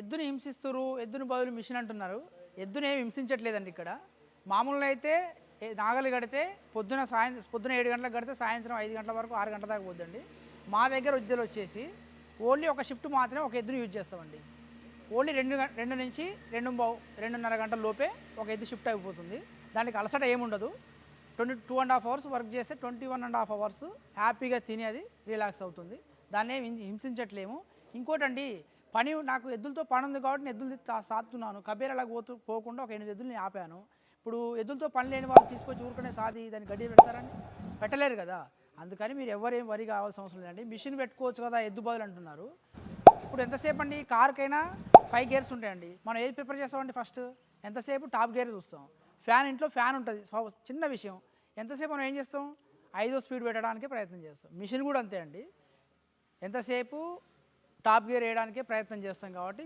ఎద్దుని హింసిస్తున్నారు, ఎద్దుని బదులు మిషన్ అంటున్నారు. ఎద్దుని ఏమి హింసించట్లేదండి ఇక్కడ. మామూలుగా అయితే నాగలి కడితే పొద్దున 7 గంటలకు కడితే సాయంత్రం 5 గంటల వరకు 6 గంటల దాకా పోద్దండి. మా దగ్గర ఎద్దులు వచ్చేసి ఓన్లీ ఒక షిఫ్ట్ మాత్రమే ఒక ఎద్దుని యూజ్ చేస్తామండి. ఓన్లీ 2 నుంచి 2:30 గంటల లోపే ఒక ఎద్దు షిఫ్ట్ అయిపోతుంది. దానికి అలసట ఏముండదు. 2.5 అవర్స్ వర్క్ చేస్తే 21.5 అవర్స్ హ్యాపీగా తిని అది రిలాక్స్ అవుతుంది. దాన్ని ఏమి హింసించట్లేము. ఇంకోటండి, పని నాకు ఎద్దులతో పని ఉంది కాబట్టి నేను ఎద్దులు సాదుతున్నాను. కబేరాలకు పోకుండా ఒక 8 ఎద్దుల్ని ఆపాను. ఇప్పుడు ఎద్దులతో పని లేని వాళ్ళు తీసుకొచ్చి ఊరుకునే సాది దాన్ని గడ్డి పెడతారని పెట్టలేరు కదా. అందుకని మీరు ఎవరేం వరి కావాల్సిన అవసరం లేదండి. మిషన్ పెట్టుకోవచ్చు కదా ఎద్దు బదులు అంటున్నారు. ఇప్పుడు ఎంతసేపు అండి, కార్కైనా 5 గేర్స్ ఉంటాయండి. మనం ఏది ప్రిఫర్ చేస్తామండి? ఫస్ట్ ఎంతసేపు టాప్ గేర్ చూస్తాం. ఇంట్లో ఫ్యాన్ ఉంటుంది, చిన్న విషయం. ఎంతసేపు మనం ఏం చేస్తాం? 5వ స్పీడ్ పెట్టడానికి ప్రయత్నం చేస్తాం. మిషన్ కూడా అంతే అండి, ఎంతసేపు టాప్ గేర్ వేయడానికే ప్రయత్నం చేస్తాం కాబట్టి